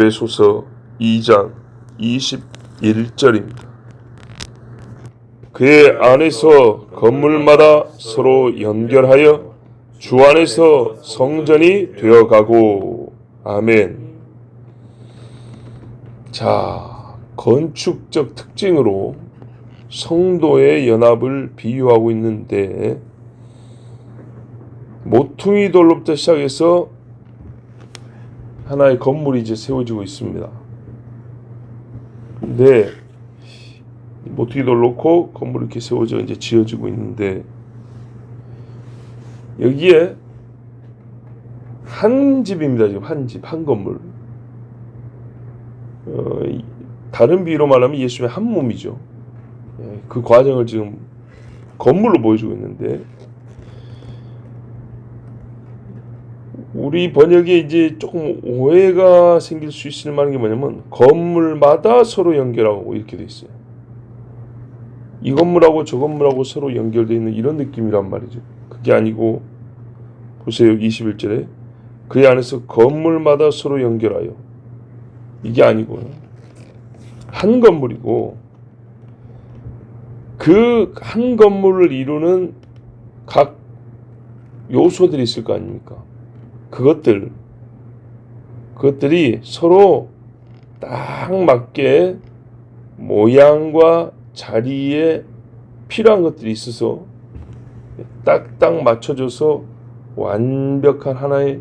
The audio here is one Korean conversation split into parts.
에베소서 2장 21절입니다. 그의 안에서 건물마다 서로 연결하여 주 안에서 성전이 되어가고. 아멘. 자, 건축적 특징으로 성도의 연합을 비유하고 있는데, 모퉁이 돌로부터 시작해서 하나의 건물이 이제 세워지고 있습니다. 근데 모퉁이 돌 놓고 건물이 이렇게 세워져 이제 지어지고 있는데, 여기에 한 집입니다. 지금 한 집, 한 건물. 다른 비유로 말하면 예수의 한 몸이죠. 그 과정을 지금 건물로 보여주고 있는데, 우리 번역에 이제 조금 오해가 생길 수 있을 만한 게 뭐냐면, 건물마다 서로 연결하고 이렇게 돼 있어요. 이 건물하고 저 건물하고 서로 연결되어 있는 이런 느낌이란 말이죠. 그게 아니고, 보세요. 21절에 그의 안에서 건물마다 서로 연결하여, 이게 아니고 한 건물이고, 그 한 건물을 이루는 각 요소들이 있을 거 아닙니까? 그것들이 서로 딱 맞게 모양과 자리에 필요한 것들이 있어서 딱딱 맞춰져서 완벽한 하나의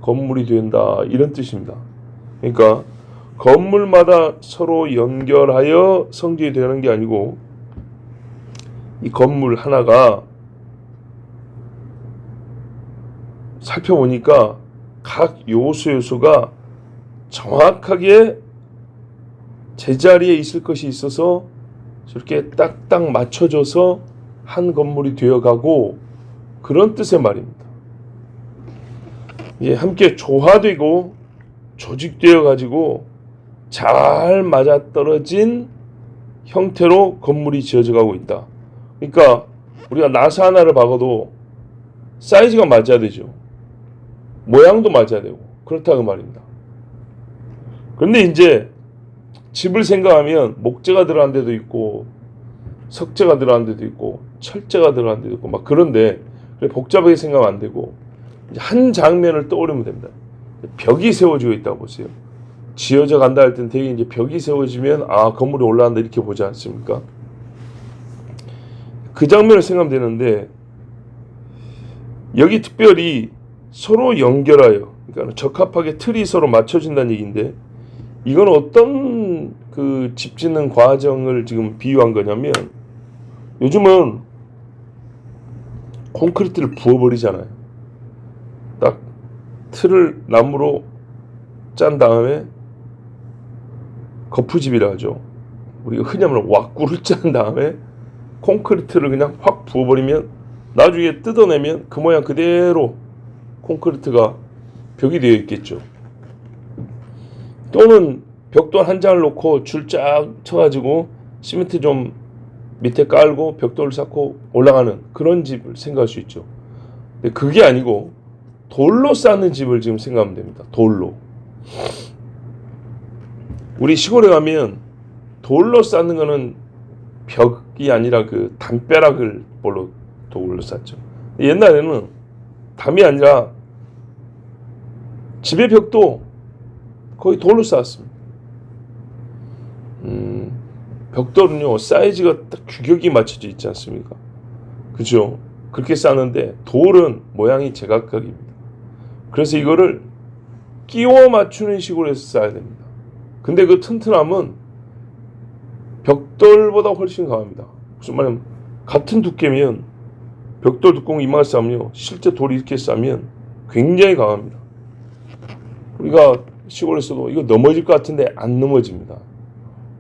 건물이 된다, 이런 뜻입니다. 그러니까 건물마다 서로 연결하여 성전이 되는 게 아니고, 이 건물 하나가 살펴보니까 각 요소가 정확하게 제자리에 있을 것이 있어서 저렇게 딱딱 맞춰져서 한 건물이 되어가고, 그런 뜻의 말입니다. 함께 조화되고 조직되어 가지고 잘 맞아떨어진 형태로 건물이 지어져 가고 있다. 그러니까 우리가 나사 하나를 박아도 사이즈가 맞아야 되죠. 모양도 맞아야 되고, 그렇다고 말입니다. 그런데 이제 집을 생각하면 목재가 들어간 데도 있고, 석재가 들어간 데도 있고, 철재가 들어간 데도 있고, 막 그런데 복잡하게 생각하면 안 되고, 이제 한 장면을 떠올리면 됩니다. 벽이 세워지고 있다고 보세요. 지어져 간다 할 때는 되게 이제 벽이 세워지면, 아, 건물이 올라간다, 이렇게 보지 않습니까? 그 장면을 생각하면 되는데, 여기 특별히 서로 연결하여, 그러니까 적합하게 틀이 서로 맞춰진다는 얘기인데, 이건 어떤 그 집 짓는 과정을 지금 비유한 거냐면, 요즘은 콘크리트를 부어버리잖아요. 딱 틀을 나무로 짠 다음에, 거푸집이라 하죠. 우리가 흔히 하면 왁구를 짠 다음에 콘크리트를 그냥 확 부어버리면, 나중에 뜯어내면 그 모양 그대로 콘크리트가 벽이 되어 있겠죠. 또는 벽돌 한 장을 놓고 줄 쫙 쳐가지고 시멘트 좀 밑에 깔고 벽돌을 쌓고 올라가는 그런 집을 생각할 수 있죠. 근데 그게 아니고 돌로 쌓는 집을 지금 생각하면 됩니다. 돌로. 우리 시골에 가면 돌로 쌓는 거는 벽이 아니라 그 담벼락을 돌로 쌓죠. 옛날에는 담이 아니라 집의 벽도 거의 돌로 쌓았습니다. 벽돌은요, 사이즈가 딱 규격이 맞춰져 있지 않습니까? 그죠? 그렇게 쌓는데, 돌은 모양이 제각각입니다. 그래서 이거를 끼워 맞추는 식으로 해서 쌓아야 됩니다. 근데 그 튼튼함은 벽돌보다 훨씬 강합니다. 무슨 말이냐면, 같은 두께면 벽돌 두꺼운 이만한 쌓으면요, 실제 돌이 이렇게 쌓으면 굉장히 강합니다. 우리가 시골에서도 이거 넘어질 것 같은데 안 넘어집니다.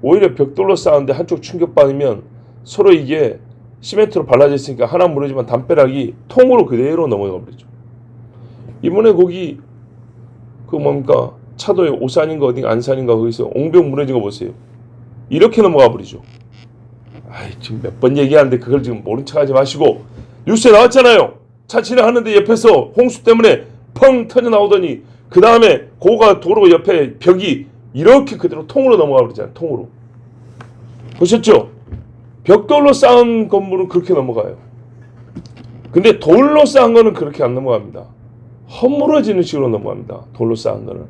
오히려 벽돌로 쌓았는데 한쪽 충격받으면 서로 이게 시멘트로 발라져 있으니까 하나 무너지면 담벼락이 통으로 그대로 넘어가 버리죠. 이번에 거기 그 뭡니까, 차도에 오산인가 어딘가 안산인가 거기서 옹벽 무너진 거 보세요. 이렇게 넘어가 버리죠. 지금 몇 번 얘기하는데 그걸 지금 모른 척하지 마시고, 뉴스에 나왔잖아요. 차 지나가는데 옆에서 홍수 때문에 펑 터져 나오더니 그 다음에 고가 도로 옆에 벽이 이렇게 그대로 통으로 넘어가 버리잖아요. 통으로. 보셨죠? 벽돌로 쌓은 건물은 그렇게 넘어가요. 근데 돌로 쌓은 거는 그렇게 안 넘어갑니다. 허물어지는 식으로 넘어갑니다. 돌로 쌓은 거는.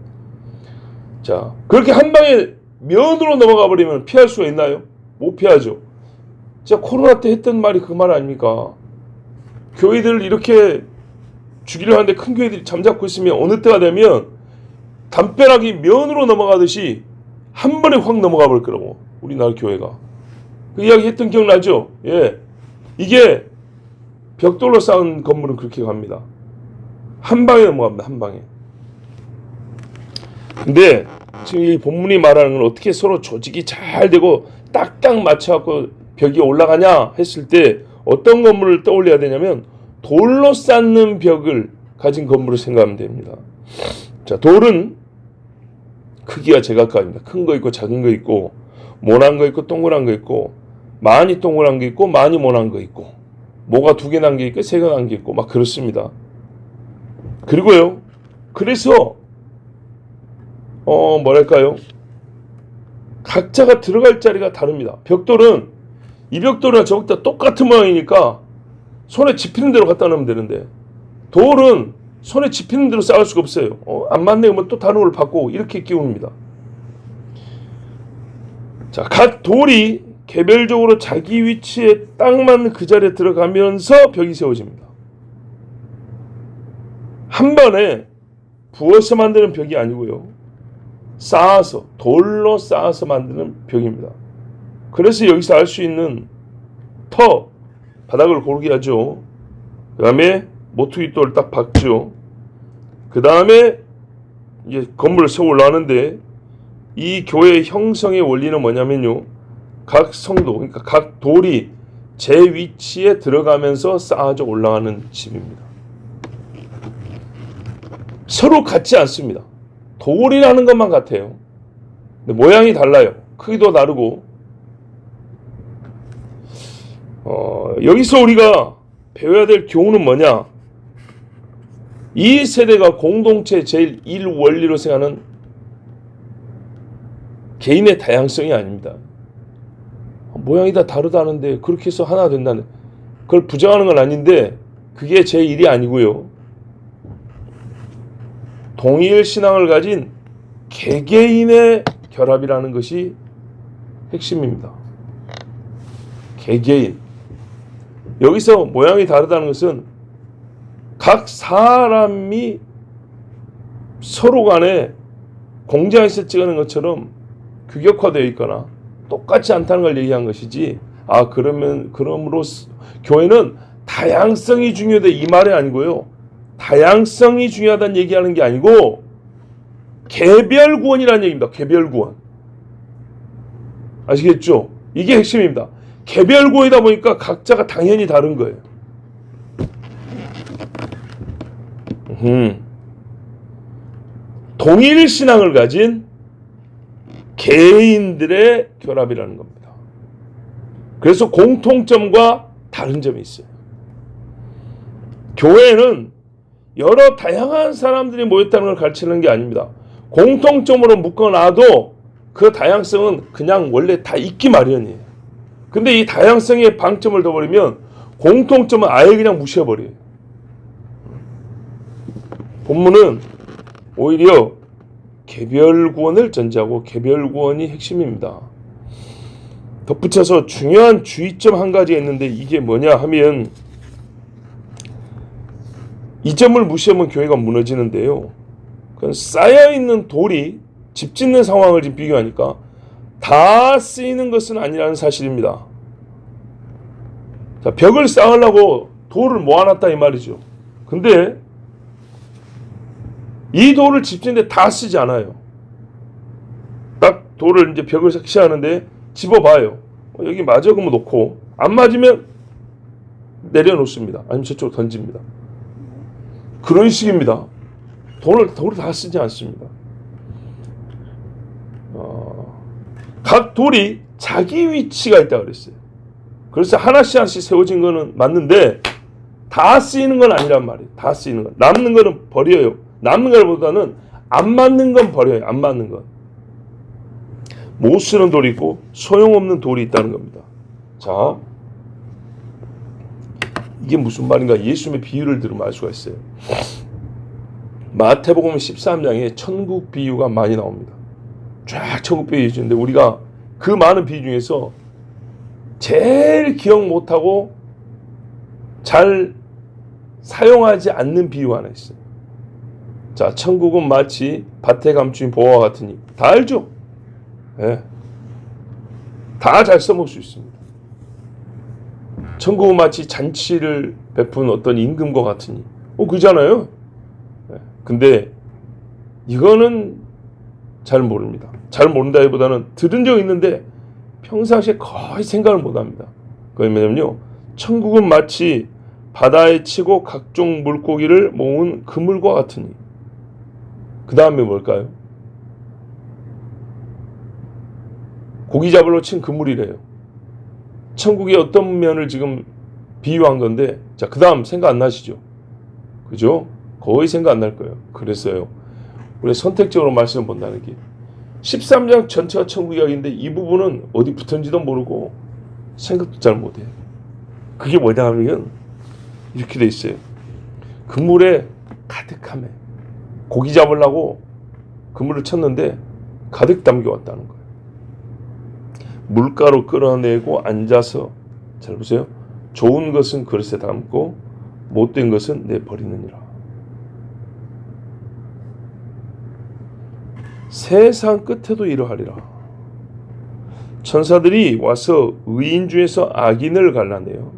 자, 그렇게 한 방에 면으로 넘어가 버리면 피할 수가 있나요? 못 피하죠. 자, 코로나 때 했던 말이 그 말 아닙니까? 교회들을 이렇게 죽이려 하는데 큰 교회들이 잠자코 있으면 어느 때가 되면 담벼락이 면으로 넘어가듯이 한 번에 확 넘어가 버릴 거라고. 우리나라 교회가. 그 이야기 했던 기억나죠? 예. 이게 벽돌로 쌓은 건물은 그렇게 갑니다. 한 방에 넘어갑니다. 한 방에. 근데 지금 이 본문이 말하는 건 어떻게 서로 조직이 잘 되고 딱딱 맞춰갖고 벽이 올라가냐 했을 때 어떤 건물을 떠올려야 되냐면 돌로 쌓는 벽을 가진 건물을 생각하면 됩니다. 자, 돌은 크기가 제각각입니다. 큰 거 있고 작은 거 있고 모난 거 있고 동그란 거 있고 많이 동그란 거 있고 많이 모난 거 있고 뭐가 두 개 난 게 있고 세 개 난 게 있고 막 그렇습니다. 그리고요. 그래서 뭐랄까요? 각자가 들어갈 자리가 다릅니다. 벽돌은 이 벽돌이랑 저벽돌 똑같은 모양이니까 손에 집히는 대로 갖다 놓으면 되는데 돌은 손에 집히는 대로 쌓을 수가 없어요. 안 맞네 그러면 또 다른 걸 바꾸고 이렇게 끼웁니다. 자, 각 돌이 개별적으로 자기 위치에 딱 맞는 그 자리에 들어가면서 벽이 세워집니다. 한 번에 부어서 만드는 벽이 아니고요. 쌓아서 돌로 쌓아서 만드는 벽입니다. 그래서 여기서 알 수 있는 터 바닥을 고르게 하죠. 그 다음에 모퉁이 돌을 딱 박죠. 그 다음에 이제 건물을 세워 올라가는데 이 교회의 형성의 원리는 뭐냐면요. 각 성도 그러니까 각 돌이 제 위치에 들어가면서 쌓아져 올라가는 집입니다. 서로 같지 않습니다. 돌이라는 것만 같아요. 근데 모양이 달라요. 크기도 다르고. 여기서 우리가 배워야 될 교훈은 뭐냐? 이 세대가 공동체 제일 1원리로 생각하는 개인의 다양성이 아닙니다. 모양이 다 다르다는데 그렇게 해서 하나 된다는 그걸 부정하는 건 아닌데 그게 제 일이 아니고요. 동일 신앙을 가진 개개인의 결합이라는 것이 핵심입니다. 개개인. 여기서 모양이 다르다는 것은 각 사람이 서로 간에 공장에서 찍어낸 것처럼 규격화되어 있거나 똑같지 않다는 걸 얘기한 것이지 그러므로 교회는 다양성이 중요하다 이 말이 아니고요. 다양성이 중요하다는 얘기하는 게 아니고 개별 구원이라는 얘기입니다. 개별 구원. 아시겠죠? 이게 핵심입니다. 개별 구원이다 보니까 각자가 당연히 다른 거예요. 동일 신앙을 가진 개인들의 결합이라는 겁니다. 그래서 공통점과 다른 점이 있어요. 교회는 여러 다양한 사람들이 모였다는 걸 가르치는 게 아닙니다. 공통점으로 묶어놔도 그 다양성은 그냥 원래 다 있기 마련이에요. 근데 이 다양성에 방점을 둬버리면 공통점은 아예 그냥 무시해버려요. 본문은 오히려 개별 구원을 전제하고 개별 구원이 핵심입니다. 덧붙여서 중요한 주의점 한 가지가 있는데 이게 뭐냐 하면 이 점을 무시하면 교회가 무너지는데요. 그건 쌓여있는 돌이 집 짓는 상황을 지금 비교하니까 다 쓰이는 것은 아니라는 사실입니다. 자, 벽을 쌓으려고 돌을 모아놨다 이 말이죠. 근데 이 돌을 집 짓는데 다 쓰지 않아요. 딱 돌을 이제 벽을 색시하는데 집어봐요. 여기 맞아 그러면 놓고 안 맞으면 내려놓습니다. 아니면 저쪽으로 던집니다. 그런 식입니다. 돌을 다 쓰지 않습니다. 각 돌이 자기 위치가 있다고 그랬어요. 그래서 하나씩 세워진 거는 맞는데 다 쓰이는 건 아니란 말이에요. 다 쓰이는 건. 남는 거는 버려요. 남는 것보다는 안 맞는 건 버려요. 안 맞는 건. 못 쓰는 돌이 있고 소용없는 돌이 있다는 겁니다. 자, 이게 무슨 말인가? 예수님의 비유를 들으면 알 수가 있어요. 마태복음 13장에 천국 비유가 많이 나옵니다. 쫙 천국 비유 주는데 우리가 그 많은 비유 중에서 제일 기억 못하고 잘 사용하지 않는 비유 하나 있어요. 자, 천국은 마치 밭에 감춘 보화와 같으니. 다 알죠? 예. 다 잘 써먹을 수 있습니다. 천국은 마치 잔치를 베푼 어떤 임금과 같으니. 그잖아요. 예. 근데 이거는 잘 모릅니다. 잘 모른다기보다는 들은 적 있는데 평상시에 거의 생각을 못합니다. 그게 뭐냐면요, 천국은 마치 바다에 치고 각종 물고기를 모은 그물과 같으니. 그 다음에 뭘까요? 고기 잡으러 친 그물이래요. 천국의 어떤 면을 지금 비유한 건데, 자, 그 다음 생각 안 나시죠? 그죠? 거의 생각 안 날 거예요. 그랬어요. 우리 선택적으로 말씀을 본다는 게 13장 전체가 천국 이야기인데 이 부분은 어디 붙은지도 모르고 생각도 잘 못해요. 그게 뭐냐 하면 이렇게 돼 있어요. 그물에 가득하며 고기 잡으려고 그물을 쳤는데 가득 담겨왔다는 거예요. 물가로 끌어내고 앉아서, 잘 보세요. 좋은 것은 그릇에 담고 못된 것은 내버리느니라. 세상 끝에도 이러하리라. 천사들이 와서 의인 중에서 악인을 갈라내어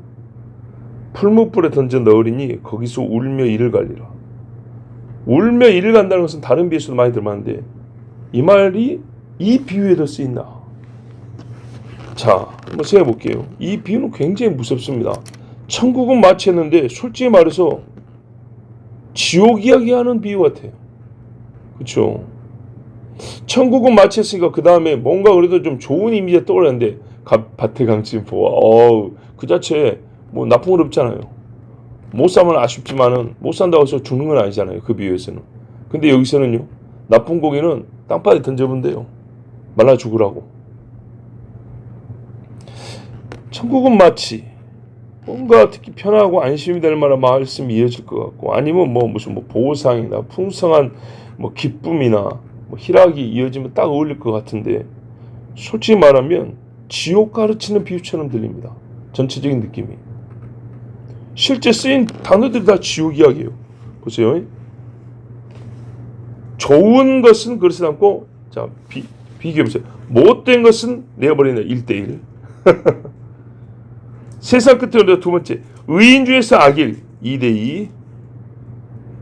풀무불에 던져 넣으리니 거기서 울며 이를 갈리라. 울며 이를 간다는 것은 다른 비유에서도 많이 들어봤는데 이 말이 이 비유에도 쓰인다. 자, 한번 생각해 볼게요. 이 비유는 굉장히 무섭습니다. 천국은 마치 했는데 솔직히 말해서 지옥 이야기하는 비유 같아요. 그렇죠? 천국은 마치 했으니까 그 다음에 뭔가 그래도 좀 좋은 이미지가 떠오르는데 밭에 감춘 보화. 그 자체에 뭐 나쁜 건 없잖아요. 못 사면 아쉽지만은 못 산다고 해서 죽는 건 아니잖아요. 그 비유에서는. 근데 여기서는요, 나쁜 고기는 땅바닥에 던져본대요. 말라 죽으라고. 천국은 마치 뭔가 특히 편하고 안심이 될 만한 말씀이 이어질 것 같고, 아니면 무슨 보상이나 풍성한 기쁨이나 희락이 이어지면 딱 어울릴 것 같은데, 솔직히 말하면 지옥 가르치는 비유처럼 들립니다. 전체적인 느낌이. 실제 쓰인 단어들이 다 지옥 이야기예요. 보세요. 좋은 것은 그릇에 담고, 자, 비교해 보세요. 못된 것은 내어버리는 1대1. 세상 끝으로 두 번째, 의인 중에서 악일 2대2.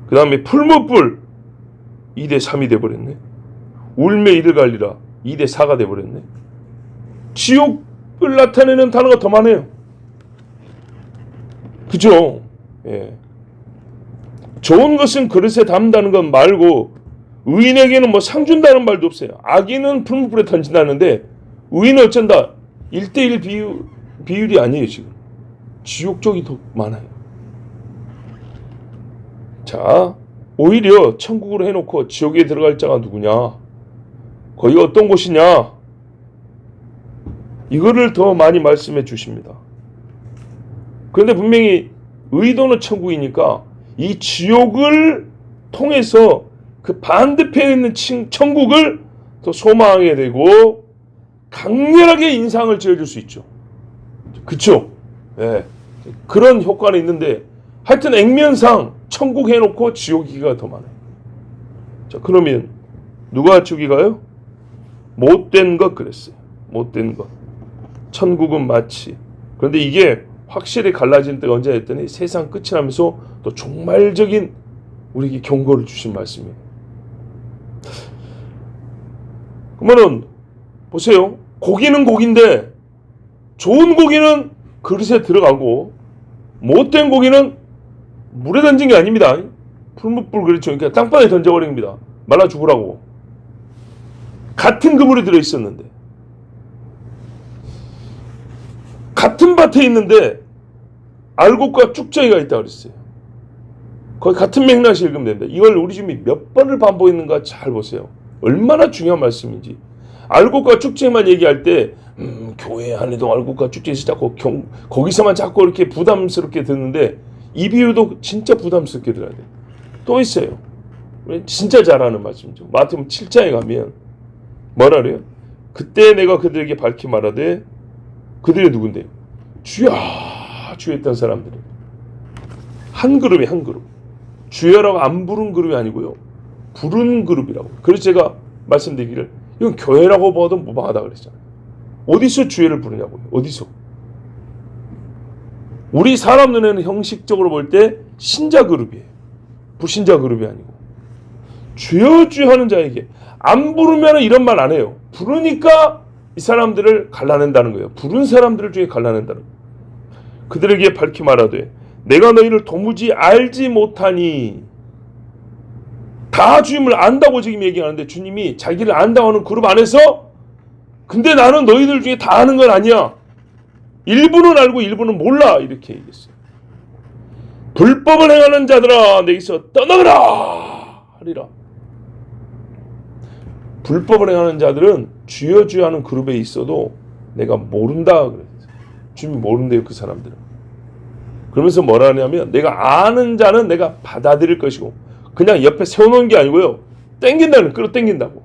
그 다음에 풀무불 2대3이 돼버렸네. 울며 이를 갈리라 2대4가 돼버렸네. 지옥을 나타내는 단어가 더 많아요. 그죠? 예. 좋은 것은 그릇에 담는다는 것 말고 의인에게는 상 준다는 말도 없어요. 악인은 풀무불에 던진다는데 의인은 어쩐다? 1대1 비율이 아니에요. 지금 지옥 쪽이 더 많아요. 자, 오히려 천국으로 해놓고 지옥에 들어갈 자가 누구냐, 거기가 어떤 곳이냐, 이거를 더 많이 말씀해 주십니다. 그런데 분명히 의도는 천국이니까 이 지옥을 통해서 그 반대편에 있는 천국을 더 소망하게 되고 강렬하게 인상을 지어줄 수 있죠. 그쵸? 예. 그런 효과는 있는데 하여튼 액면상 천국 해놓고 지옥이가 더 많아요. 자, 그러면 누가 지옥이가요? 못된 것 그랬어요. 못된 것. 천국은 마치. 그런데 이게 확실히 갈라지는 때가 언제 했더니 세상 끝이 나면서 또 종말적인 우리에게 경고를 주신 말씀이에요. 그러면은 보세요. 고기는 고기인데 좋은 고기는 그릇에 들어가고 못된 고기는 물에 던진 게 아닙니다. 풀무불 그렇죠. 그러니까 땅바닥에 던져버린 겁니다. 말라 죽으라고. 같은 그물에 들어있었는데 같은 밭에 있는데 알곡과 쭉정이가 있다고 그랬어요. 거의 같은 맥락을 읽으면 됩니다. 이걸 우리 주님이 몇 번을 반복했는가 잘 보세요. 얼마나 중요한 말씀인지. 알곡과 축제만 얘기할 때 교회 안에도 알곡과 축제 자꾸 거기서만 자꾸 이렇게 부담스럽게 듣는데 이 비유도 진짜 부담스럽게 들어야 돼. 또 있어요. 진짜 잘 아는 말씀이죠. 마태복음 7장에 가면 뭐라 그래요? 그때 내가 그들에게 밝히 말하되 그들이 누군데요? 주여 주여 했던 사람들이 한 그룹이 한 그룹. 주여라고 안 부른 그룹이 아니고요. 부른 그룹이라고. 그래서 제가 말씀드리기를 이건 교회라고 봐도 무방하다 그랬잖아요. 어디서 주여를 부르냐고요. 어디서. 우리 사람 눈에는 형식적으로 볼 때 신자 그룹이에요. 불신자 그룹이 아니고. 주여 주여 하는 자에게 안 부르면 이런 말 안 해요. 부르니까 이 사람들을 갈라낸다는 거예요. 부른 사람들 중에 갈라낸다는 거예요. 그들에게 밝히 말하되 내가 너희를 도무지 알지 못하니. 다 주님을 안다고 지금 얘기하는데 주님이 자기를 안다고 하는 그룹 안에서 근데 나는 너희들 중에 다 아는 건 아니야. 일부는 알고 일부는 몰라. 이렇게 얘기했어요. 불법을 행하는 자들아 내게서 떠나가라 하리라. 불법을 행하는 자들은 주여 주여 하는 그룹에 있어도 내가 모른다 그랬어요. 주님이 모른대요. 그 사람들은. 그러면서 뭐라 하냐면 내가 아는 자는 내가 받아들일 것이고 그냥 옆에 세워놓은 게 아니고요. 땡긴다는 끌어당긴다고.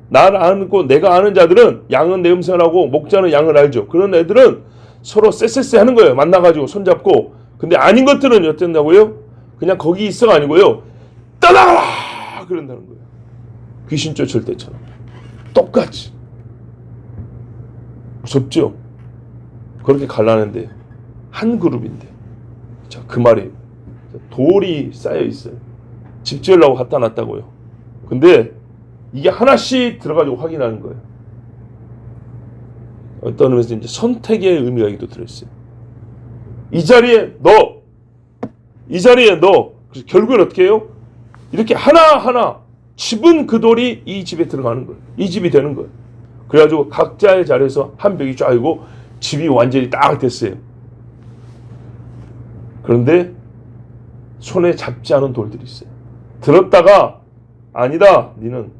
나를 아는 내가 아는 자들은 양은 내 음성을 하고 목자는 양을 알죠. 그런 애들은 서로 쎄쎄쎄 하는 거예요. 만나가지고 손잡고. 근데 아닌 것들은 어땠다고요? 그냥 거기 있어가 아니고요. 떠나가라! 그런다는 거예요. 귀신 쫓을 때처럼. 똑같이. 무섭죠? 그렇게 갈라는데 한 그룹인데. 자, 그 말이에요. 돌이 쌓여 있어요. 집 지으려고 갖다 놨다고요. 근데 이게 하나씩 들어가지고 확인하는 거예요. 어떤 의미에서 이제 선택의 의미가 여기도 들어있어요. 이 자리에 너, 이 자리에 너. 그래서 결국은 어떻게 해요? 이렇게 하나하나 집은 그 돌이 이 집에 들어가는 거예요. 이 집이 되는 거예요. 그래가지고 각자의 자리에서 한 벽이 쫙이고 집이 완전히 딱 됐어요. 그런데 손에 잡지 않은 돌들이 있어요. 들었다가 아니다 니는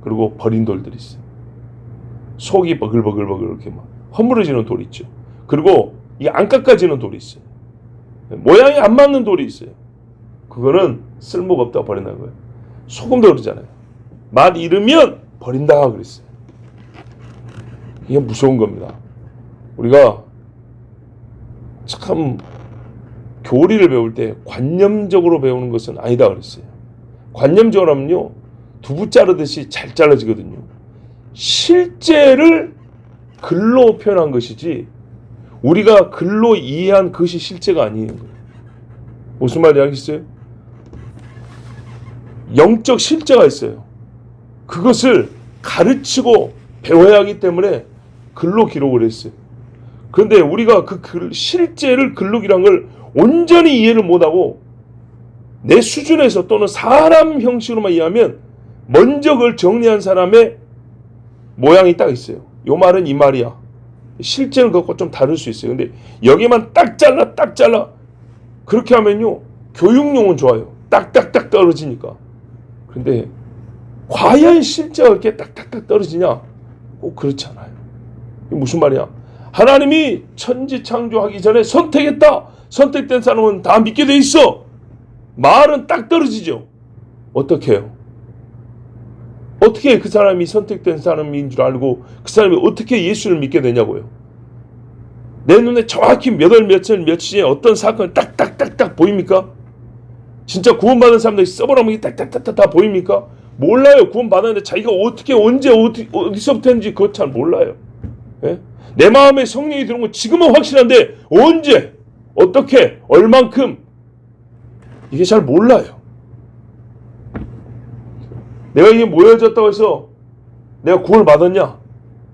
그리고 버린 돌들이 있어요. 속이 버글버글버글 이렇게 막 허물어지는 돌이 있죠. 그리고 이게 안 깎아지는 돌이 있어요. 모양이 안 맞는 돌이 있어요. 그거는 쓸모가 없다고 버린다는 거예요. 소금도 그러잖아요. 맛 잃으면 버린다 그랬어요. 이게 무서운 겁니다. 우리가 참 교리를 배울 때 관념적으로 배우는 것은 아니다 그랬어요. 관념적으로 하면요. 두부 자르듯이 잘 잘라지거든요. 실제를 글로 표현한 것이지 우리가 글로 이해한 것이 실제가 아니에요. 무슨 말인지 알겠어요? 영적 실제가 있어요. 그것을 가르치고 배워야 하기 때문에 글로 기록을 했어요. 그런데 우리가 그 실제를 글로 기록한 걸 온전히 이해를 못하고 내 수준에서 또는 사람 형식으로만 이해하면 먼저 그걸 정리한 사람의 모양이 딱 있어요. 요 말은 이 말이야. 실제는 그것과 좀 다를 수 있어요. 근데 여기만 딱 잘라 그렇게 하면요 교육용은 좋아요. 딱딱딱 떨어지니까. 근데 과연 실제가 그렇게 딱딱딱 떨어지냐? 꼭 그렇지 않아요. 이게 무슨 말이야? 하나님이 천지 창조하기 전에 선택했다. 선택된 사람은 다 믿게 돼 있어. 말은 딱 떨어지죠. 어떻게 해요? 어떻게 그 사람이 선택된 사람인 줄 알고 그 사람이 어떻게 예수를 믿게 되냐고요. 내 눈에 정확히 몇 월 며칠 며칠에 어떤 사건이 딱딱딱딱 보입니까? 진짜 구원받은 사람들이 써보라면 이게 딱딱딱딱 다 보입니까? 몰라요. 구원받았는데 자기가 어떻게 언제 어디서부터 했는지 그것 잘 몰라요. 예? 내 마음에 성령이 들어온 건 지금은 확실한데 언제 어떻게 얼만큼 이게 잘 몰라요. 내가 이게 모여졌다고 해서 내가 구원을 받았냐?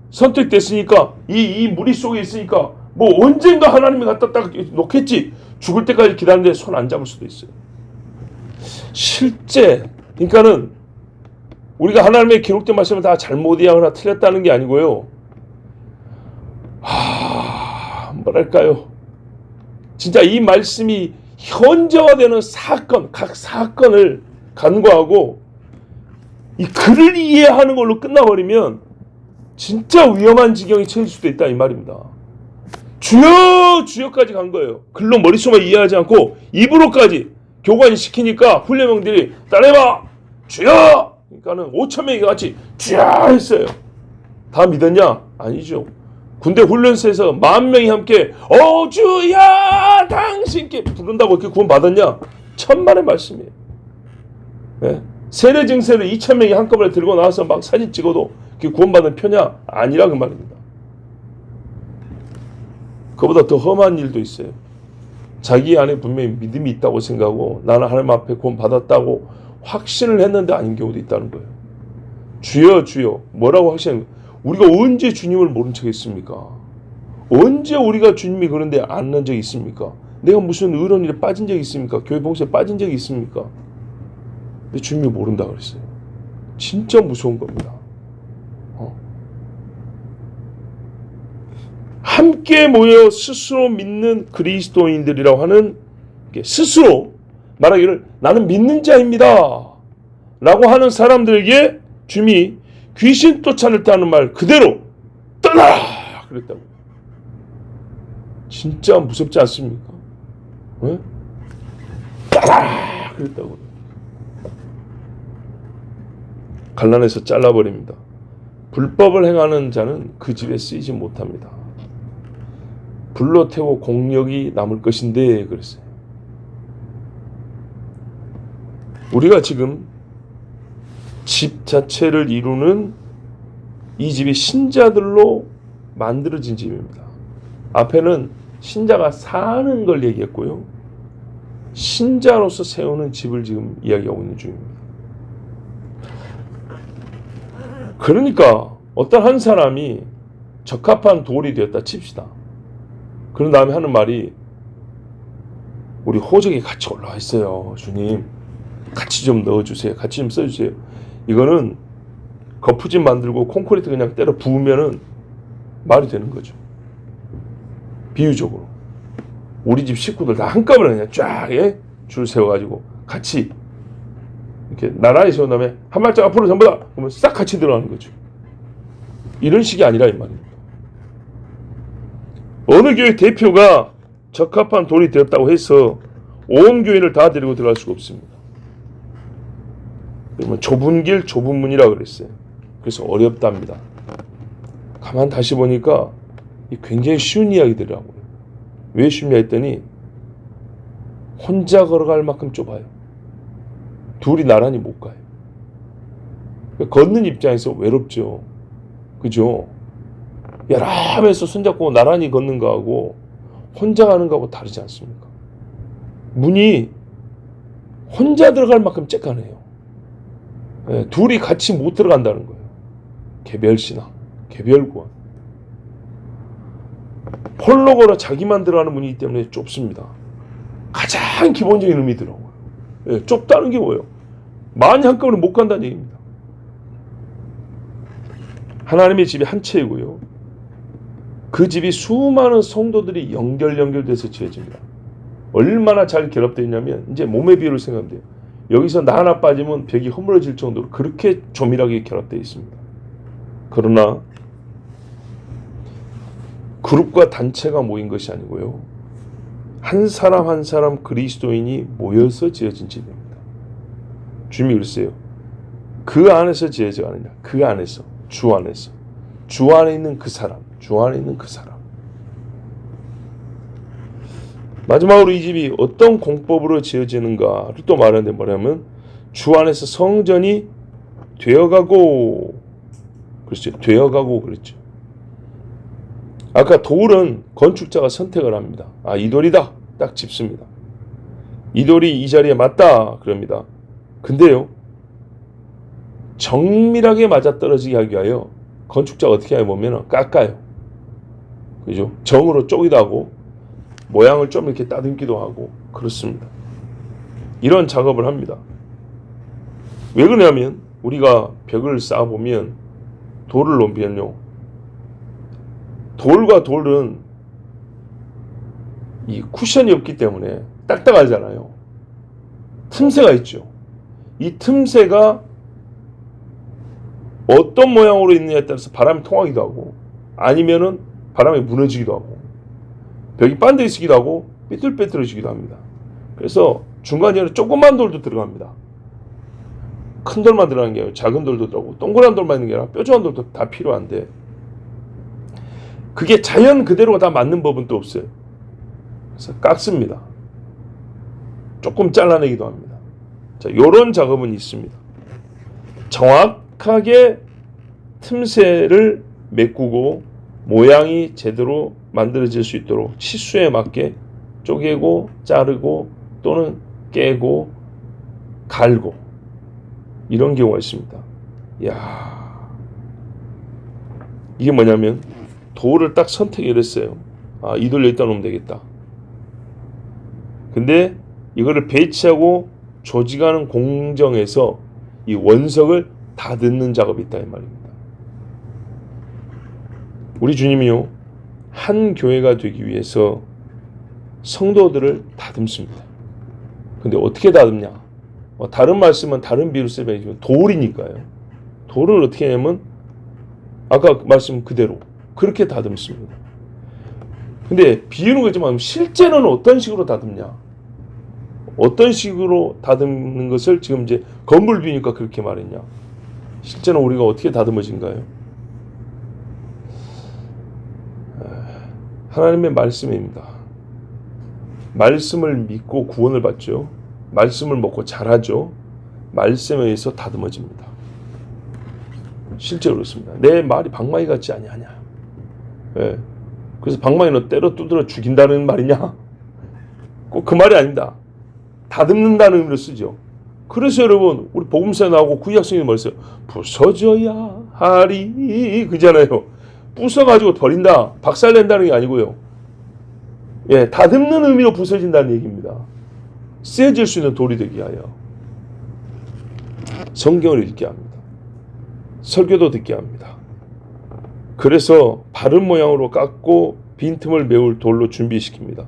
선택됐으니까 이 무리 속에 있으니까 뭐 언젠가 하나님이 갖다 딱 놓겠지. 죽을 때까지 기다리는데 손 안 잡을 수도 있어요. 실제 그러니까는 우리가 하나님의 기록된 말씀을 다 잘못 이해하거나 틀렸다는 게 아니고요. 뭐랄까요? 진짜 이 말씀이 현재화되는 사건, 각 사건을 간과하고 이 글을 이해하는 걸로 끝나버리면 진짜 위험한 지경에 처할 수도 있다 이 말입니다. 주여 주여까지 간 거예요. 글로 머릿속만 이해하지 않고 입으로까지 교관이 시키니까 훈련병들이 따라해봐 주여. 그러니까는 5천 명이 같이 주여 했어요. 다 믿었냐? 아니죠. 군대 훈련소에서 10,000명이 함께 주여 당신께 부른다고 이렇게 구원 받았냐? 천만의 말씀이에요. 네? 세례 증세를 2,000명이 한꺼번에 들고 나와서 막 사진 찍어도 그게 구원받는 표냐? 아니라 그 말입니다. 그보다 더 험한 일도 있어요. 자기 안에 분명히 믿음이 있다고 생각하고 나는 하나님 앞에 구원 받았다고 확신을 했는데 아닌 경우도 있다는 거예요. 주여 주여 뭐라고 확신하는 거예요? 우리가 언제 주님을 모른 척 했습니까? 언제 우리가 주님이 그런데 안 난 적이 있습니까? 내가 무슨 의로운 일에 빠진 적이 있습니까? 교회 봉사에 빠진 적이 있습니까? 근데 주님이 모른다 그랬어요. 진짜 무서운 겁니다. 함께 모여 스스로 믿는 그리스도인들이라고 하는 스스로 말하기를 나는 믿는 자입니다 라고 하는 사람들에게 주님이 귀신 쫓아낼 때 하는 말 그대로 떠나라 그랬다고. 진짜 무섭지 않습니까? 네? 떠나라 그랬다고. 갈라내서 잘라버립니다. 불법을 행하는 자는 그 집에 쓰이지 못합니다. 불로 태워 공력이 남을 것인데 그랬어요. 우리가 지금 집 자체를 이루는 이 집이 신자들로 만들어진 집입니다. 앞에는 신자가 사는 걸 얘기했고요. 신자로서 세우는 집을 지금 이야기하고 있는 중입니다. 그러니까 어떤 한 사람이 적합한 돌이 되었다 칩시다. 그런 다음에 하는 말이 우리 호적이 같이 올라와 있어요. 주님 같이 좀 넣어주세요. 같이 좀 써주세요. 이거는 거푸집 만들고 콘크리트 그냥 때려 부으면은 말이 되는 거죠. 비유적으로 우리 집 식구들 다 한꺼번에 그냥 쫙 줄 세워가지고 같이 이렇게 나란히 세운 다음에 한 발짝 앞으로 전부 다 그러면 싹 같이 들어가는 거죠. 이런 식이 아니라 이 말입니다. 어느 교회 대표가 적합한 돌이 되었다고 해서 온 교인을 다 데리고 들어갈 수가 없습니다. 그러면 좁은 길 좁은 문이라 그랬어요. 그래서 어렵답니다. 가만 다시 보니까 굉장히 쉬운 이야기들이라고요. 왜 쉽냐 했더니 혼자 걸어갈 만큼 좁아요. 둘이 나란히 못 가요. 걷는 입장에서 외롭죠. 그죠? 야람에서 손잡고 나란히 걷는 거하고 혼자 가는 거하고 다르지 않습니까? 문이 혼자 들어갈 만큼 쬐까네요. 네, 둘이 같이 못 들어간다는 거예요. 개별신앙, 개별구원. 홀로 걸어 자기만 들어가는 문이기 때문에 좁습니다. 가장 기본적인 의미더라고요. 네, 좁다는 게 뭐예요? 많이 한꺼번에 못 간다는 얘기입니다. 하나님의 집이 한 채이고요. 그 집이 수많은 성도들이 연결돼서 지어집니다. 얼마나 잘 결합되어 있냐면 이제 몸의 비율을 생각하면 돼요. 여기서 나 하나 빠지면 벽이 허물어질 정도로 그렇게 조밀하게 결합되어 있습니다. 그러나 그룹과 단체가 모인 것이 아니고요. 한 사람 한 사람 그리스도인이 모여서 지어진 집입니다. 주님이 그랬어요. 그 안에서 지어져 가느냐. 그 안에서. 주 안에서. 주 안에 있는 그 사람. 주 안에 있는 그 사람. 마지막으로 이 집이 어떤 공법으로 지어지는가를 또 말하는데 뭐냐면 주 안에서 성전이 되어가고 그렇죠. 되어가고 그랬죠. 아까 돌은 건축자가 선택을 합니다. 아, 이 돌이다. 딱 짚습니다. 이 돌이 이 자리에 맞다. 그럽니다. 근데요. 정밀하게 맞아떨어지게 하기 위하여 건축자가 어떻게 하냐면 깎아요. 그죠? 정으로 쪼기도 하고 모양을 좀 이렇게 따듬기도 하고 그렇습니다. 이런 작업을 합니다. 왜 그러냐면 우리가 벽을 쌓아보면 돌을 놓으면요. 돌과 돌은 이 쿠션이 없기 때문에 딱딱하잖아요. 틈새가 있죠. 이 틈새가 어떤 모양으로 있느냐에 따라서 바람이 통하기도 하고 아니면은 바람이 무너지기도 하고 벽이 반대 있기도 하고 삐뚤빼뚤어지기도 합니다. 그래서 중간에는 조그만 돌도 들어갑니다. 큰 돌만 들어가는 게 아니라 작은 돌도 들어가고 동그란 돌만 있는 게 아니라 뾰족한 돌도 다 필요한데 그게 자연 그대로가 다 맞는 법은 또 없어요. 그래서 깎습니다. 조금 잘라내기도 합니다. 자, 요런 작업은 있습니다. 정확하게 틈새를 메꾸고 모양이 제대로 만들어질 수 있도록 치수에 맞게 쪼개고 자르고 또는 깨고 갈고 이런 경우가 있습니다. 이야, 이게 뭐냐면 돌을 딱 선택을 했어요. 아, 이 돌 여기다 놓으면 되겠다. 근데 이거를 배치하고 조직하는 공정에서 이 원석을 다듬는 작업이 있다 이 말입니다. 우리 주님이요, 한 교회가 되기 위해서 성도들을 다듬습니다. 근데 어떻게 다듬냐? 다른 말씀은 다른 비유를 쓰면 돌이니까요. 돌을 어떻게 하냐면 아까 말씀 그대로 그렇게 다듬습니다. 근데 비유는 그렇지만 실제는 어떤 식으로 다듬냐? 어떤 식으로 다듬는 것을 지금 이제 건물 비유니까 그렇게 말했냐? 실제는 우리가 어떻게 다듬어진가요? 하나님의 말씀입니다. 말씀을 믿고 구원을 받죠. 말씀을 먹고 자라죠. 말씀에 의해서 다듬어집니다. 실제로 그렇습니다. 내 말이 방망이 같지 아니하냐. 예. 그래서 방망이는 때려 두드려 죽인다는 말이냐? 꼭 그 말이 아닙니다. 다듬는다는 의미로 쓰죠. 그래서 여러분 우리 복음서에 나오고 구약성경에 뭐랬어요? 부서져야 하리 그잖아요. 부숴가지고 버린다, 박살낸다는 게 아니고요. 예, 다듬는 의미로 부서진다는 얘기입니다. 쓰여질 수 있는 돌이 되기 위하여 성경을 읽게 합니다. 설교도 듣게 합니다. 그래서 바른 모양으로 깎고 빈틈을 메울 돌로 준비시킵니다.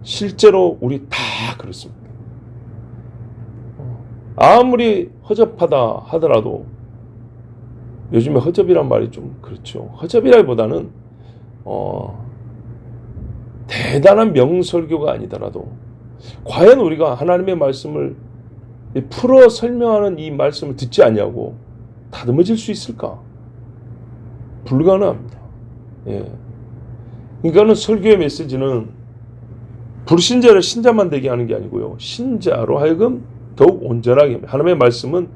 실제로 우리 다 그렇습니다. 아무리 허접하다 하더라도 요즘에 허접이란 말이 좀 그렇죠. 허접이라기보다는 대단한 명설교가 아니더라도 과연 우리가 하나님의 말씀을 풀어 설명하는 이 말씀을 듣지 않냐고 다듬어질 수 있을까? 불가능합니다. 예. 그러니까는 설교의 메시지는 불신자를 신자만 되게 하는 게 아니고요. 신자로 하여금 더욱 온전하게 하나님의 말씀은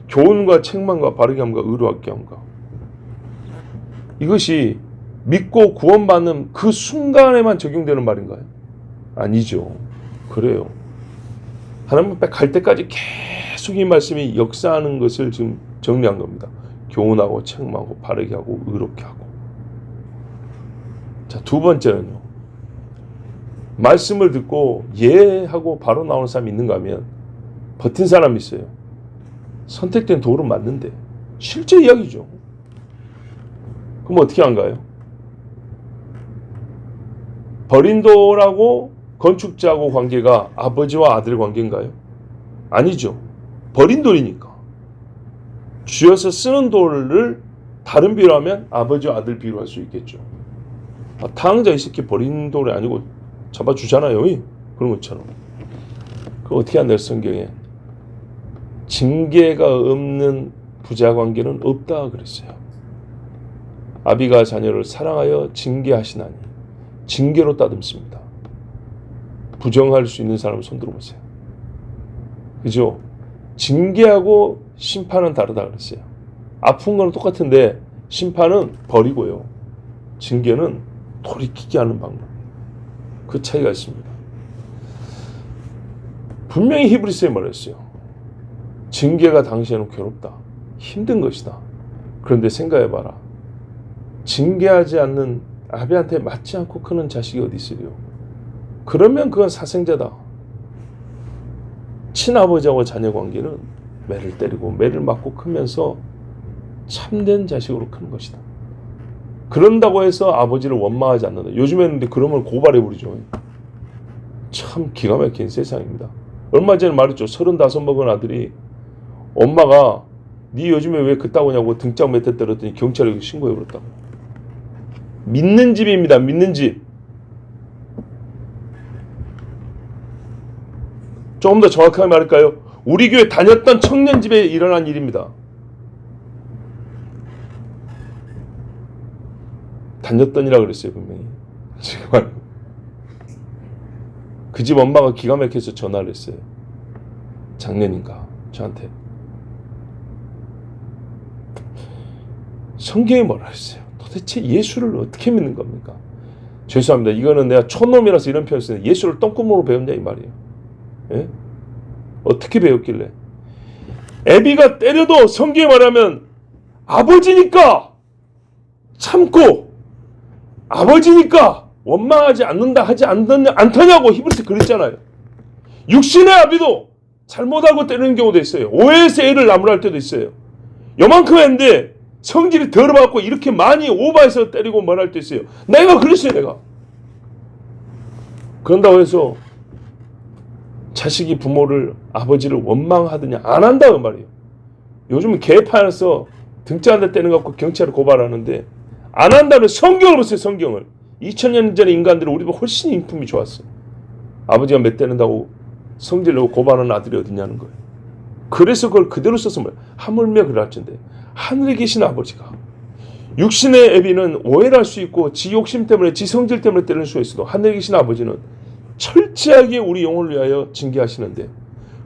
교훈과 책망과 바르게 함과 의로하게 함과 이것이 믿고 구원받는 그 순간에만 적용되는 말인가요? 아니죠. 그래요. 하나님 앞에 갈 때까지 계속 이 말씀이 역사하는 것을 지금 정리한 겁니다. 교훈하고 책망하고 바르게 하고 의롭게 하고. 자, 두 번째는요. 말씀을 듣고 예 하고 바로 나오는 사람이 있는가 하면 버틴 사람이 있어요. 선택된 돌은 맞는데 실제 이야기죠. 그럼 어떻게 한가요? 버린 돌하고 건축자하고 관계가 아버지와 아들 관계인가요? 아니죠. 버린 돌이니까. 쥐어서 쓰는 돌을 다른 비유로 하면 아버지와 아들 비유로 할 수 있겠죠. 탕자 이 새끼 버린 돌이 아니고 잡아주잖아요. 그런 것처럼. 그 어떻게 한다 성경에. 징계가 없는 부자 관계는 없다 그랬어요. 아비가 자녀를 사랑하여 징계하시나니 징계로 따듬습니다. 부정할 수 있는 사람 손 들어보세요. 그죠? 징계하고 심판은 다르다 그랬어요. 아픈 건 똑같은데 심판은 버리고요. 징계는 돌이키게 하는 방법. 그 차이가 있습니다. 분명히 히브리서에 말했어요. 징계가 당시에는 괴롭다. 힘든 것이다. 그런데 생각해봐라. 징계하지 않는 아비한테 맞지 않고 크는 자식이 어디 있으려. 그러면 그건 사생자다. 친아버지하고 자녀 관계는 매를 때리고 매를 맞고 크면서 참된 자식으로 크는 것이다. 그런다고 해서 아버지를 원망하지 않는다. 요즘에는 근데 그러면 고발해버리죠. 참 기가 막힌 세상입니다. 얼마 전에 말했죠. 35 먹은 아들이 엄마가 네 요즘에 왜 그따 오냐고 등짝 몇 대 때렸더니 경찰에 신고해 버렸다고. 믿는 집입니다. 믿는 집. 조금 더 정확하게 말할까요? 우리 교회 다녔던 청년 집에 일어난 일입니다. 다녔던이라 그랬어요, 분명히. 지금 그 집 엄마가 기가 막혀서 전화를 했어요. 작년인가 저한테. 성경이 뭐라 했어요? 도대체 예수를 어떻게 믿는 겁니까? 죄송합니다. 이거는 내가 촌놈이라서 이런 표현을 쓰는데 예수를 똥구멍으로 배웠냐 이 말이에요. 예? 어떻게 배웠길래? 애비가 때려도 성경에 말하면 아버지니까 참고 아버지니까 원망하지 않는다 하지 않더냐고 히브리서 그랬잖아요. 육신의 아비도 잘못하고 때리는 경우도 있어요. 오해에서 애를 나무랄 때도 있어요. 요만큼 했는데 성질이 더러워갖고 이렇게 많이 오버해서 때리고 말할 때 있어요. 내가 그랬어요. 내가. 그런다고 해서 자식이 부모를 아버지를 원망하느냐 안 한다고 말이에요. 요즘은 개파에서 등짝 한 대 때리는 것 갖고 경찰을 고발하는데 안 한다는 성경을 보세요. 성경을. 2000년 전의 인간들은 우리보다 훨씬 인품이 좋았어. 아버지가 몇 때린다고 성질 내고 고발하는 아들이 어디냐는 거예요. 그래서 그걸 그대로 써서 뭐예요. 하물며 그럴진데 하늘에 계신 아버지가 육신의 애비는 오해를 할 수 있고 지 욕심 때문에 지 성질 때문에 때릴 수 있어도 하늘에 계신 아버지는 철저하게 우리 영혼을 위하여 징계하시는데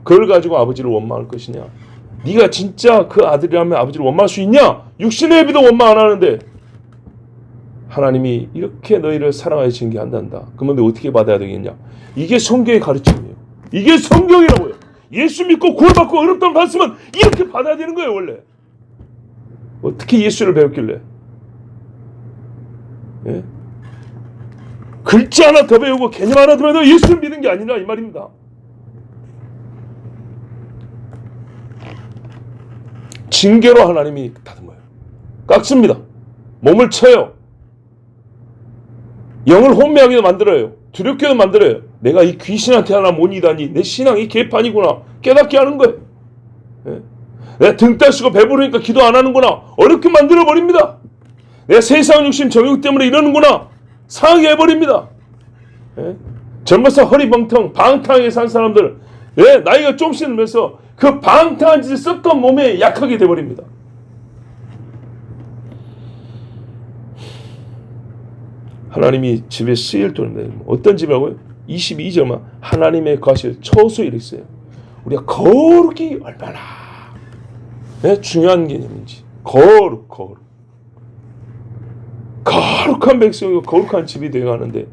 그걸 가지고 아버지를 원망할 것이냐. 네가 진짜 그 아들이라면 아버지를 원망할 수 있냐. 육신의 애비도 원망 안 하는데 하나님이 이렇게 너희를 사랑하여 징계한단다. 그러면 너 어떻게 받아야 되겠냐. 이게 성경의 가르침이에요. 이게 성경이라고요. 예수 믿고 구원받고 어렵다고 갔으면 이렇게 받아야 되는 거예요. 원래. 어떻게 예수를 배웠길래. 예? 글자 하나 더 배우고 개념 하나 더 배워도 예수를 믿는 게 아니라 이 말입니다. 징계로 하나님이 다듬어요. 깎습니다. 몸을 쳐요. 영을 혼미하게도 만들어요. 두렵게도 만들어요. 내가 이 귀신한테 하나 못 이다니 내 신앙이 개판이구나 깨닫게 하는 거예요. 예? 내가 등 따시고 배부르니까 기도 안 하는구나 어렵게 만들어버립니다. 내가 세상 욕심 정욕 때문에 이러는구나 상하게 해버립니다. 예? 젊어서 허리벙텅 방탕하게 산 사람들 예? 나이가 좀씩 들면서 그 방탕한 짓을 썩던 몸에 약하게 돼버립니다. 하나님이 집에 쓰일 돈입니다. 어떤 집이라고요? 22절만 하나님의 거실 처소 이렇게 써요. 우리가 거룩이 얼마나 네? 중요한 개념인지 거룩한 백성이고 거룩한 집이 되어가는데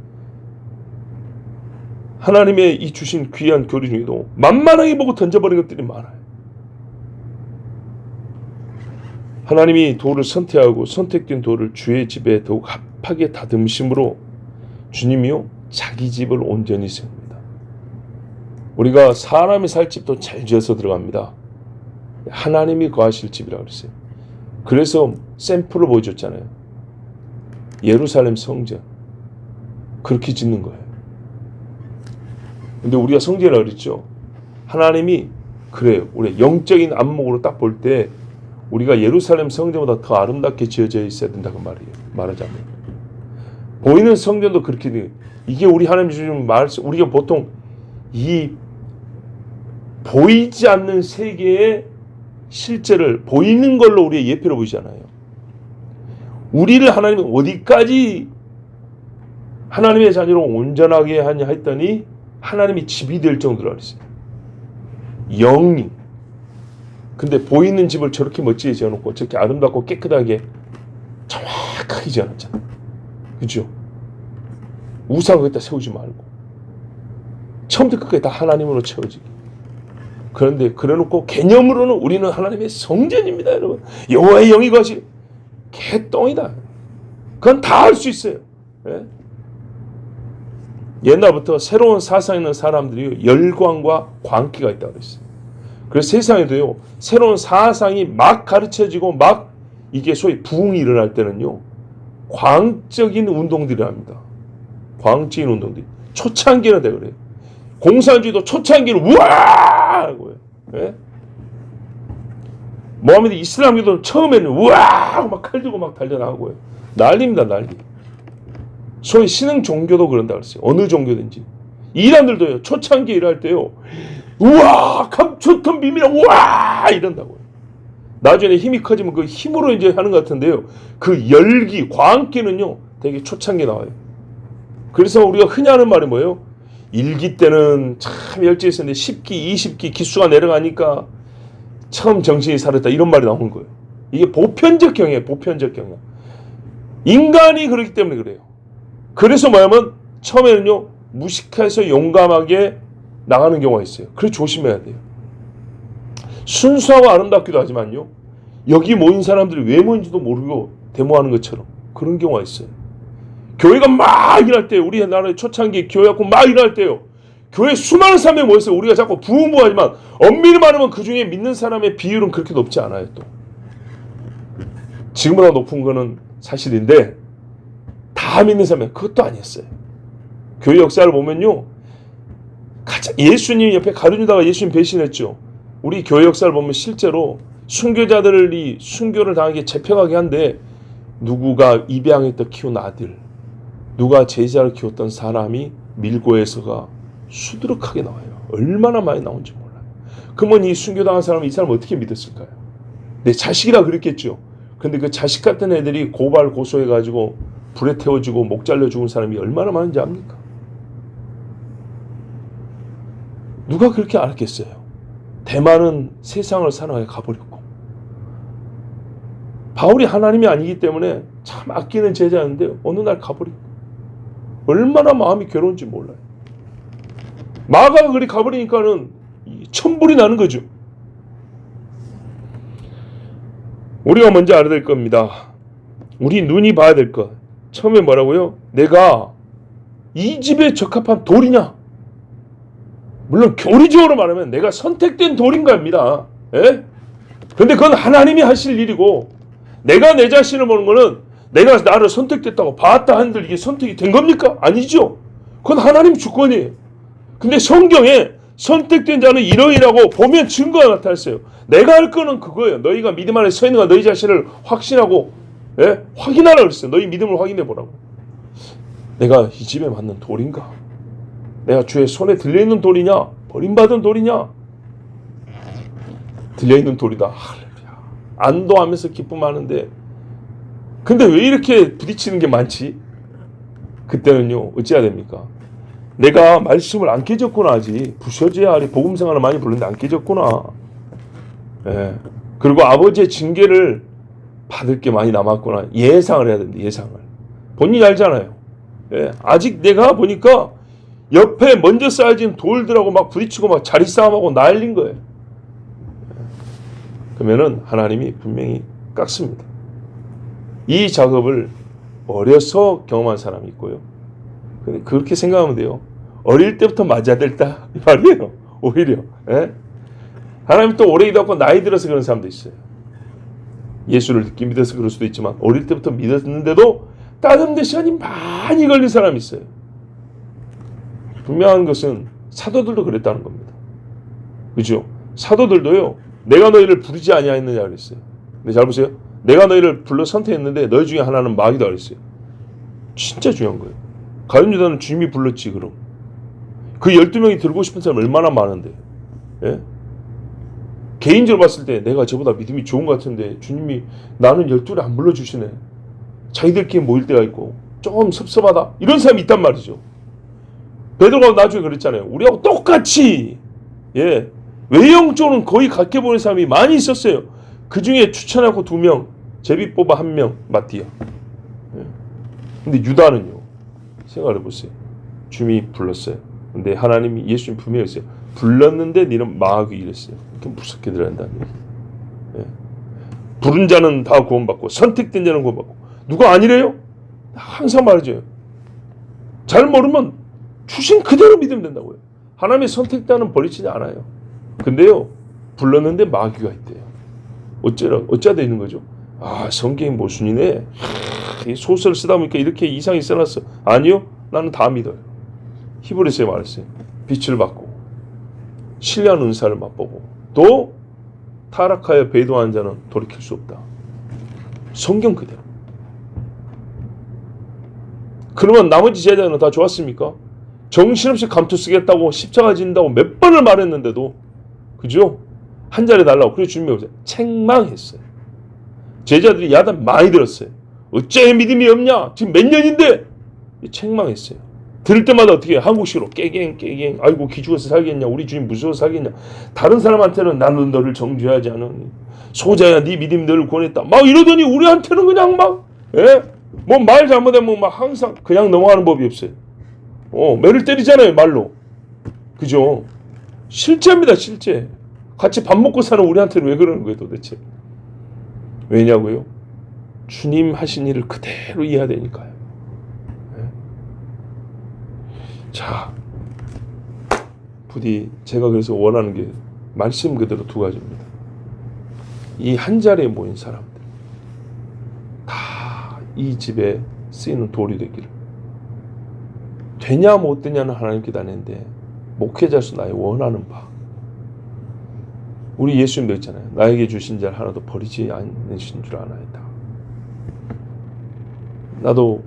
하나님의 이 주신 귀한 교리 중에도 만만하게 보고 던져버린 것들이 많아요. 하나님이 돌을 선택하고 선택된 돌을 주의 집에 더욱 합하게 다듬심으로 주님이요 자기 집을 온전히 세웁니다. 우리가 사람이 살 집도 잘 지어서 들어갑니다. 하나님이 거하실 집이라고 그랬어요. 그래서 샘플을 보여줬잖아요. 예루살렘 성전 그렇게 짓는 거예요. 근데 우리가 성전이라고 그랬죠. 하나님이 그래요. 우리 영적인 안목으로 딱 볼 때 우리가 예루살렘 성전보다 더 아름답게 지어져 있어야 된다고 말하자면 보이는 성전도 그렇게 돼요. 이게 우리 하나님 주신 말씀. 우리가 보통 이 보이지 않는 세계의 실제를 보이는 걸로 우리의 예표로 보이잖아요. 우리를 하나님이 어디까지 하나님의 자녀로 온전하게 하냐 했더니 하나님이 집이 될 정도로 그랬어요. 영이. 근데 보이는 집을 저렇게 멋지게 지어놓고 저렇게 아름답고 깨끗하게 정확하게 지어놨잖아요. 그죠? 우상 거기다 세우지 말고 처음부터 끝까지 다 하나님으로 채워지게. 그런데 그래놓고 개념으로는 우리는 하나님의 성전입니다. 여러분. 여호와의 영이 거하시 개똥이다. 그건 다 할 수 있어요. 예? 옛날부터 새로운 사상 있는 사람들이 열광과 광기가 있다고 그랬어요. 그래서 세상에도요 새로운 사상이 막 가르쳐지고 막 이게 소위 부흥이 일어날 때는요 광적인 운동들이 합니다. 광적인 운동들이 초창기는 돼 그래요. 공산주의도 초창기는 우와 하고요. 예? 모하메드 이슬람교도 처음에는 우와 막 칼 들고 막 달려나가고요. 난리입니다, 난리. 소위 신흥 종교도 그런다 그랬어요. 어느 종교든지. 이란들도요. 초창기에 일할 때요. 우와 감초통 비밀이야 우와 이런다고요. 나중에 힘이 커지면 그 힘으로 이제 하는 것 같은데요. 그 열기, 광기는요. 되게 초창기에 나와요. 그래서 우리가 흔히 하는 말이 뭐예요? 1기 때는 참 열정있었는데 10기, 20기 기수가 내려가니까 처음 정신이 사렸다 이런 말이 나오는 거예요. 이게 보편적 경향이에요. 보편적 경향. 인간이 그렇기 때문에 그래요. 그래서 뭐냐면 처음에는요. 무식해서 용감하게 나가는 경우가 있어요. 그래서 조심해야 돼요. 순수하고 아름답기도 하지만요. 여기 모인 사람들이 왜 모인지도 모르고 데모하는 것처럼 그런 경우가 있어요. 교회가 막 일할 때 우리나라의 초창기 교회가 막 일할 때요. 교회 수많은 사람이 모였어요. 우리가 자꾸 부흥부흥하지만 엄밀히 말하면 그 중에 믿는 사람의 비율은 그렇게 높지 않아요. 또 지금보다 높은 거는 사실인데 다 믿는 사람은 그것도 아니었어요. 교회 역사를 보면요. 예수님 옆에 가룟유다가 예수님 배신했죠. 우리 교회 역사를 보면 실제로 순교자들이 순교를 당하게 잡혀가게 한데 누구가 입양했다 키운 아들, 누가 제자를 키웠던 사람이 밀고에서가 수두룩하게 나와요. 얼마나 많이 나온지 몰라요. 그러면 이 순교당한 사람은 이 사람 어떻게 믿었을까요? 내 자식이라 그랬겠죠. 근데 그 자식 같은 애들이 고발 고소해가지고 불에 태워지고 목 잘려 죽은 사람이 얼마나 많은지 압니까? 누가 그렇게 알았겠어요? 대만은 세상을 사랑하게 가버렸고 바울이 하나님이 아니기 때문에 참 아끼는 제자였는데 어느 날 가버리고 얼마나 마음이 괴로운지 몰라요. 마가가 그리 가버리니까는 천불이 나는 거죠. 우리가 먼저 알아야 될 겁니다. 우리 눈이 봐야 될 것. 처음에 뭐라고요? 내가 이 집에 적합한 돌이냐? 물론 교리적으로 말하면 내가 선택된 돌인가입니다. 예? 근데 그건 하나님이 하실 일이고 내가 내 자신을 보는 거는 내가 나를 선택됐다고 봤다 한들 이게 선택이 된 겁니까? 아니죠. 그건 하나님 주권이에요. 근데 성경에 선택된 자는 이러이라고 보면 증거가 나타났어요. 내가 할 거는 그거예요. 너희가 믿음 안에 서 있는가 너희 자신을 확신하고 확인하라 그랬어요. 너희 믿음을 확인해 보라고. 내가 이 집에 맞는 돌인가? 내가 주의 손에 들려있는 돌이냐? 버림받은 돌이냐? 들려있는 돌이다. 할렐루야. 안도하면서 기쁨하는데 근데 왜 이렇게 부딪히는 게 많지? 그때는요. 어찌해야 됩니까? 내가 말씀을 안 깨졌구나 하지. 부셔져야 하리. 복음 생활을 많이 불렀는데 안 깨졌구나. 예. 그리고 아버지의 징계를 받을 게 많이 남았구나. 예상을 해야 됩니다. 예상을. 본인이 알잖아요. 예. 아직 내가 보니까 옆에 먼저 쌓여진 돌들하고 막 부딪히고 막 자리 싸움하고 난린 거예요. 그러면은 하나님이 분명히 깎습니다. 이 작업을 어려서 경험한 사람이 있고요. 근데 그렇게 생각하면 돼요. 어릴 때부터 맞아야 될다 이 말이에요. 오히려. 예? 하나님 또 오래 기도하고 나이 들어서 그런 사람도 있어요. 예수를 늦게 믿어서 그럴 수도 있지만 어릴 때부터 믿었는데도 따듬는 시간이 많이 걸린 사람이 있어요. 분명한 것은 사도들도 그랬다는 겁니다. 그죠? 사도들도요. 내가 너희를 부르지 아니하였느냐 그랬어요. 근데 잘 보세요. 내가 너희를 불러 선택했는데 너희 중에 하나는 마귀다 그랬어요. 진짜 중요한 거예요. 가룟유다는 주님이 불렀지 그럼. 그 12명이 들고 싶은 사람 얼마나 많은데. 예? 개인적으로 봤을 때 내가 저보다 믿음이 좋은 것 같은데 주님이 나는 12를 안 불러주시네. 자기들끼리 모일 때가 있고 좀 섭섭하다. 이런 사람이 있단 말이죠. 베드로가 나중에 그랬잖아요. 우리하고 똑같이 외형적으로는 거의 같게 보는 사람이 많이 있었어요. 그 중에 추천하고 2명, 제비 뽑아 1명, 마띠아. 근데 유다는요. 생각을 해보세요. 주님이 불렀어요. 근데 하나님이 예수님 분명히 했어요. 불렀는데 너는 마귀 이랬어요. 이렇게 무섭게 들어야 한다는 얘기예요. 부른 자는 다 구원받고 선택된 자는 구원받고 누가 아니래요? 항상 말해줘요. 잘 모르면 주신 그대로 믿으면 된다고요. 하나님의 선택자는 버리지 않아요. 근데요. 불렀는데 마귀가 있대요. 어쩌다 되는 거죠? 아 성경이 모순이네. 소설 쓰다 보니까 이렇게 이상이 써놨어. 아니요. 나는 다 믿어요. 히브리서에 말했어요. 빛을 받고 신뢰하는 은사를 맛보고 또 타락하여 배도한 자는 돌이킬 수 없다. 성경 그대로. 그러면 나머지 제자는 다 좋았습니까? 정신없이 감투 쓰겠다고 십자가 진다고 몇 번을 말했는데도, 그죠? 한 자리 달라고. 그래서 주님이 책망했어요. 제자들이 야단 많이 들었어요. 어째 믿음이 없냐? 지금 몇 년인데? 책망했어요. 들을 때마다 어떻게 해요? 한국식으로 깨갱 아이고 기죽어서 살겠냐? 우리 주님 무서워서 살겠냐? 다른 사람한테는 나는 너를 정죄하지 않으니 소자야 네 믿음이 너를 구원했다 막 이러더니 우리한테는 그냥 막 뭐 말 잘못하면 막 항상 그냥 넘어가는 법이 없어요. 매를 때리잖아요, 말로. 그죠? 실제입니다, 실제. 같이 밥 먹고 사는 우리한테는 왜 그러는 거예요, 도대체? 왜냐고요? 주님 하신 일을 그대로 이해되니까요. 자, 부디 제가 그래서 원하는 게 말씀 그대로 두 가지입니다. 이 한 자리에 모인 사람들 다 이 집에 쓰이는 돌이 되기를. 되냐 못 되냐는 하나님께 다는데 목회자로서 나의 원하는 바. 우리 예수님도 있잖아요. 나에게 주신 자를 하나도 버리지 않으신 줄 아나이다. 나도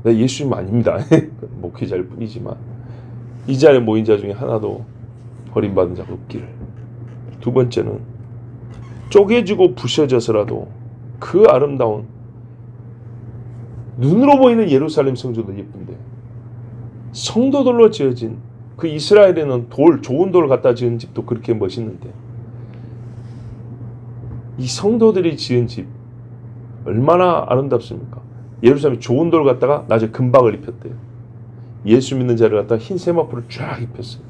내 예수님 아닙니다. 목회자일 뿐이지만 이 자리에 모인 자 중에 하나도 버림받은 자가 없기를. 두 번째는 쪼개지고 부셔져서라도 그 아름다운 눈으로 보이는 예루살렘 성전도 예쁜데 성도들로 지어진 그 이스라엘에는 좋은 돌 갖다 지은 집도 그렇게 멋있는데 이 성도들이 지은 집 얼마나 아름답습니까? 예루살렘에 좋은 돌 갖다가 낮에 금박을 입혔대요. 예수 믿는 자를 갖다가 흰 세마포를 쫙 입혔어요.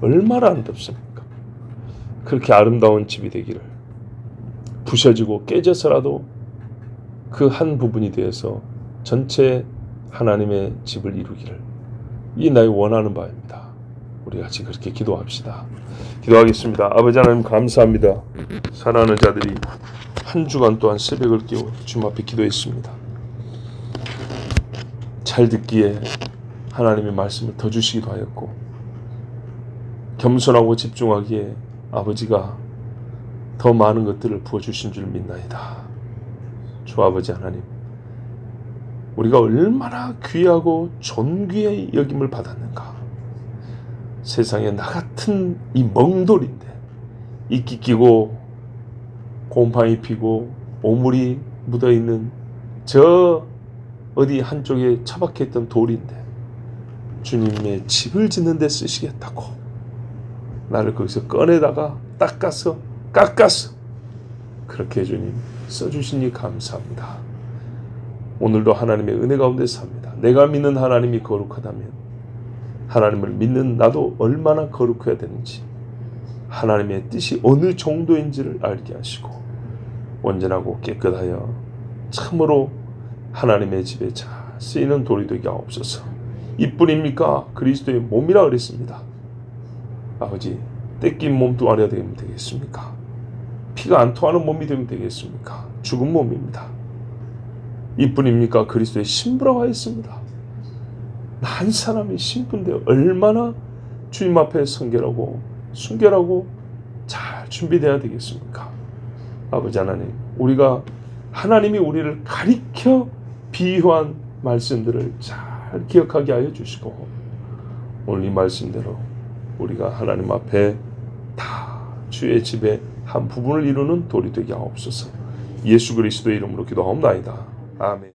얼마나 아름답습니까? 그렇게 아름다운 집이 되기를. 부셔지고 깨져서라도 그 한 부분이 되어서 전체 하나님의 집을 이루기를. 이 나의 원하는 바입니다. 우리 같이 그렇게 기도합시다. 기도하겠습니다. 아버지 하나님 감사합니다. 사랑하는 자들이 한 주간 동안 새벽을 깨워 주님 앞에 기도했습니다. 잘 듣기에 하나님의 말씀을 더 주시기도 하였고 겸손하고 집중하기에 아버지가 더 많은 것들을 부어주신 줄 믿나이다. 주 아버지 하나님, 우리가 얼마나 귀하고 존귀의 여김을 받았는가. 세상에 나 같은 이 멍돌인데 이끼 끼고 곰팡이 피고 오물이 묻어있는 저 어디 한쪽에 처박혀있던 돌인데 주님의 집을 짓는 데 쓰시겠다고 나를 거기서 꺼내다가 깎아서 그렇게 주님 써주시니 감사합니다. 오늘도 하나님의 은혜 가운데 삽니다. 내가 믿는 하나님이 거룩하다면 하나님을 믿는 나도 얼마나 거룩해야 되는지, 하나님의 뜻이 어느 정도인지를 알게 하시고 온전하고 깨끗하여 참으로 하나님의 집에 잘 쓰이는 돌이 되게 하옵소서. 이뿐입니까? 그리스도의 몸이라 그랬습니다. 아버지, 떼낀 몸도 아니야 되면 되겠습니까? 피가 안 통하는 몸이 되면 되겠습니까? 죽은 몸입니다. 이뿐입니까? 그리스도의 신부라고 했습니다. 한 사람이 신부인데 얼마나 주님 앞에 성결하고 순결하고 잘 준비되어야 되겠습니까? 아버지 하나님, 우리가 하나님이 우리를 가리켜 비유한 말씀들을 잘 기억하게 하여 주시고 오늘 이 말씀대로 우리가 하나님 앞에 다 주의 집의 한 부분을 이루는 돌이 되게 하옵소서. 예수 그리스도의 이름으로 기도하옵나이다. 아멘.